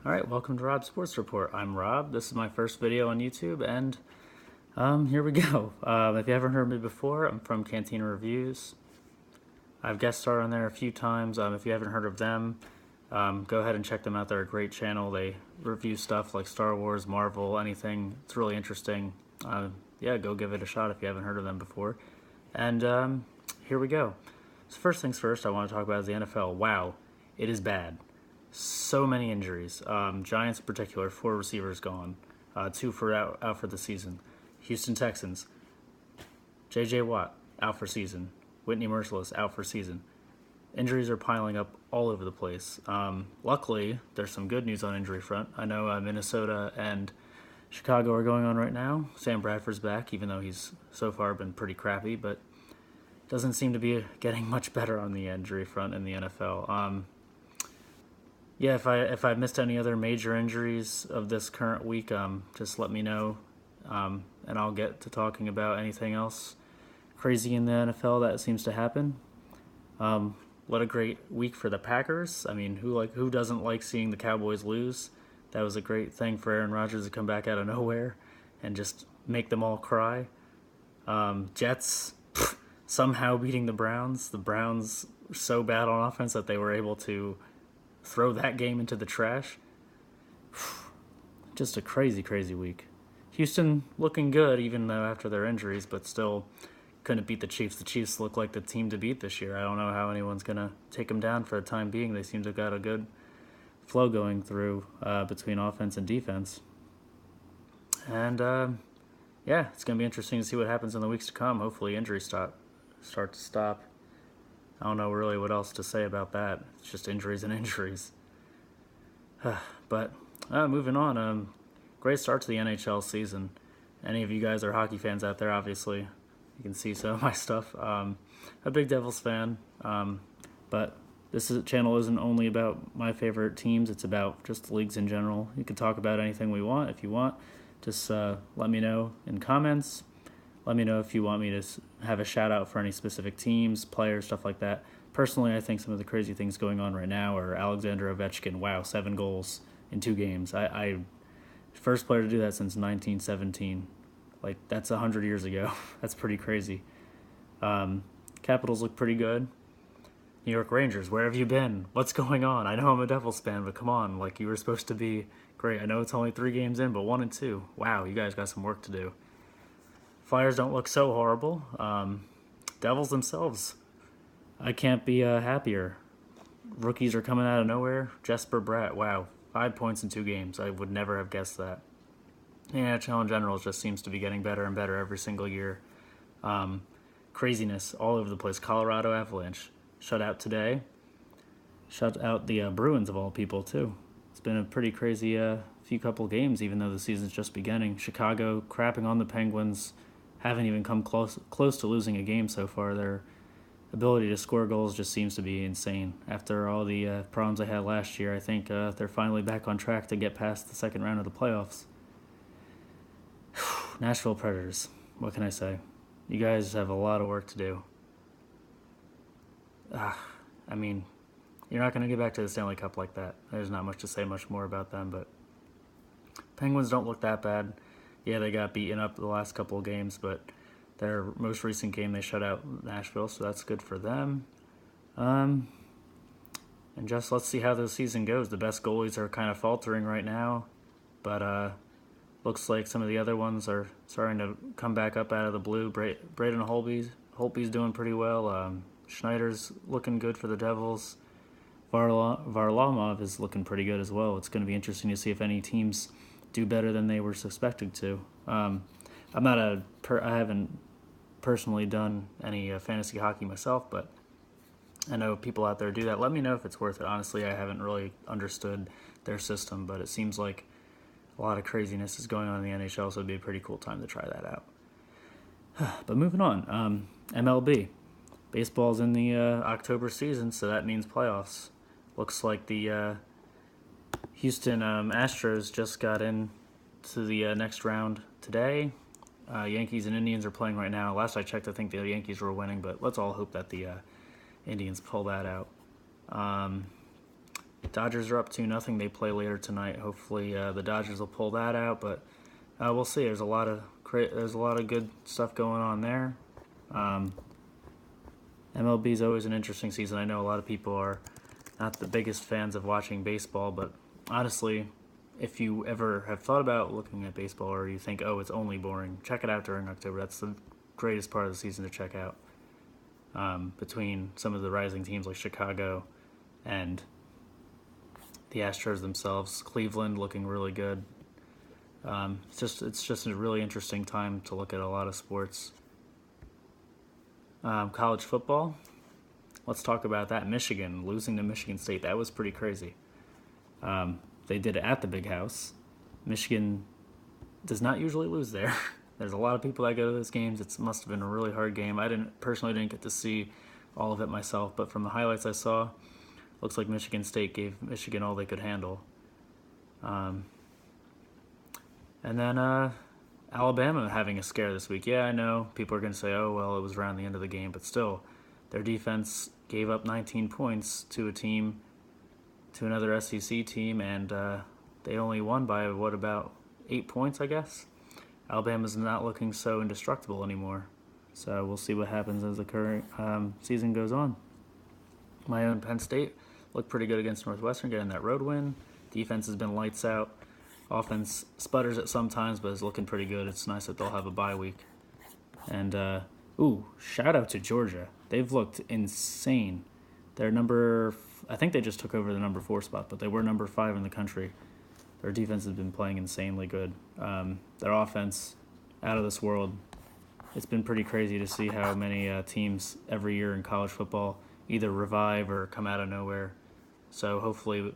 Alright, welcome to Rob's Sports Report. I'm Rob. This is my first video on YouTube, and here we go. If you haven't heard me before, I'm from Cantina Reviews. I've guest starred on there a few times. If you haven't heard of them, go ahead and check them out. They're a great channel. They review stuff like Star Wars, Marvel, anything. It's really interesting. Yeah, go give it a shot if you haven't heard of them before. And here we go. So first things first, I want to talk about is the NFL. Wow, it is bad. So many injuries. Giants in particular, 4 receivers gone, 2 out for the season. Houston Texans, J.J. Watt out for season. Whitney Mercilus out for season. Injuries are piling up all over the place. Luckily, there's some good news on injury front. I know Minnesota and Chicago are going on right now. Sam Bradford's back, even though he's so far been pretty crappy, but doesn't seem to be getting much better on the injury front in the NFL. Yeah, if I missed any other major injuries of this current week, just let me know, and I'll get to talking about anything else crazy in the NFL that seems to happen. What a great week for the Packers. I mean, who doesn't like seeing the Cowboys lose? That was a great thing for Aaron Rodgers to come back out of nowhere and just make them all cry. Jets somehow beating the Browns. The Browns were so bad on offense that they were able to throw that game into the trash. Just a crazy, crazy week. Houston looking good, even though after their injuries, but still couldn't beat the Chiefs. The Chiefs look like the team to beat this year. I don't know how anyone's going to take them down for the time being. They seem to have got a good flow going through between offense and defense. And, yeah, it's going to be interesting to see what happens in the weeks to come. Hopefully injuries start to stop. I don't know really what else to say about that. It's just injuries and injuries. But moving on, great start to the NHL season. Any of you guys are hockey fans out there, obviously. You can see some of my stuff. A big Devils fan, but this channel isn't only about my favorite teams. It's about just the leagues in general. You can talk about anything we want if you want. Just let me know in comments. Let me know if you want me to have a shout out for any specific teams, players, stuff like that. Personally, I think some of the crazy things going on right now are Alexander Ovechkin. Wow, 7 goals in 2 games. I first player to do that since 1917. Like, that's 100 years ago. That's pretty crazy. Capitals look pretty good. New York Rangers, where have you been? What's going on? I know I'm a Devils fan, but come on. Like, you were supposed to be great. I know it's only 3 games in, but 1 and 2. Wow, you guys got some work to do. Flyers don't look so horrible. Devils themselves, I can't be happier. Rookies are coming out of nowhere. Jesper Bratt, wow, 5 points in 2 games. I would never have guessed that. Yeah, NHL in general just seems to be getting better and better every single year. Craziness all over the place. Colorado Avalanche shut out today. Shut out the Bruins of all people too. It's been a pretty crazy few couple games, even though the season's just beginning. Chicago crapping on the Penguins. Haven't even come close to losing a game so far. Their ability to score goals just seems to be insane. After all the problems they had last year, I think they're finally back on track to get past the second round of the playoffs. Nashville Predators. What can I say? You guys have a lot of work to do. I mean, you're not going to get back to the Stanley Cup like that. There's not much to say much more about them, but Penguins don't look that bad. Yeah, they got beaten up the last couple of games, but their most recent game they shut out Nashville, so that's good for them. And just let's see how the season goes. The best goalies are kind of faltering right now, but looks like some of the other ones are starting to come back up out of the blue. Braden Holtby's doing pretty well. Schneider's looking good for the Devils. Varlamov is looking pretty good as well. It's going to be interesting to see if any teams do better than they were suspected to. I haven't personally done any fantasy hockey myself, but I know people out there do that. Let me know if it's worth it. Honestly, I haven't really understood their system, but it seems like a lot of craziness is going on in the NHL, so it'd be a pretty cool time to try that out. But moving on, MLB. Baseball's in the October season, so that means playoffs. Looks like the Houston Astros just got in to the next round today. Yankees and Indians are playing right now. Last I checked, I think the Yankees were winning, but let's all hope that the Indians pull that out. Dodgers are up 2-0. They play later tonight. Hopefully, the Dodgers will pull that out, but we'll see. There's a lot of good stuff going on there. MLB is always an interesting season. I know a lot of people are not the biggest fans of watching baseball, but honestly, if you ever have thought about looking at baseball or you think, oh, it's only boring, check it out during October. That's the greatest part of the season to check out. Between some of the rising teams like Chicago and the Astros themselves, Cleveland looking really good. It's just a really interesting time to look at a lot of sports. College football, let's talk about that. Michigan losing to Michigan State, that was pretty crazy. They did it at the Big House. Michigan does not usually lose there. There's a lot of people that go to those games. It must have been a really hard game. I personally didn't get to see all of it myself, but from the highlights I saw, looks like Michigan State gave Michigan all they could handle. And then Alabama having a scare this week. Yeah, I know people are going to say, oh, well, it was around the end of the game, but still, their defense gave up 19 points to another SEC team, and they only won by, about 8 points, I guess? Alabama's not looking so indestructible anymore, so we'll see what happens as the current season goes on. My own Penn State looked pretty good against Northwestern, getting that road win. Defense has been lights out. Offense sputters at some times, but is looking pretty good. It's nice that they'll have a bye week. And, shout out to Georgia. They've looked insane. They're I think they just took over the number 4 spot, but they were number 5 in the country. Their defense has been playing insanely good. Their offense, out of this world. It's been pretty crazy to see how many teams every year in college football either revive or come out of nowhere. So hopefully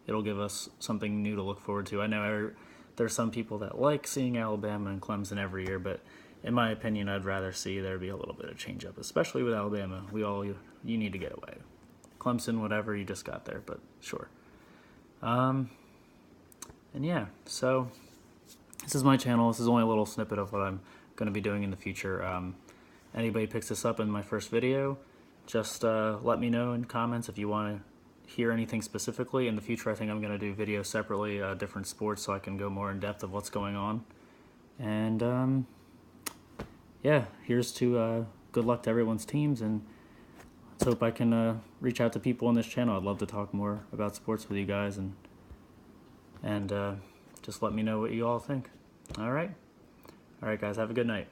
it'll give us something new to look forward to. I know there's some people that like seeing Alabama and Clemson every year, but in my opinion, I'd rather see there be a little bit of change up, especially with Alabama. You need to get away. Clemson, whatever, you just got there, but sure. And yeah, so this is my channel. This is only a little snippet of what I'm going to be doing in the future. Anybody picks this up in my first video, just let me know in comments if you want to hear anything specifically. In the future, I think I'm going to do videos separately, different sports, so I can go more in depth of what's going on. And yeah, here's to good luck to everyone's teams, and let's hope I can reach out to people on this channel. I'd love to talk more about sports with you guys, and just let me know what you all think. All right, guys, have a good night.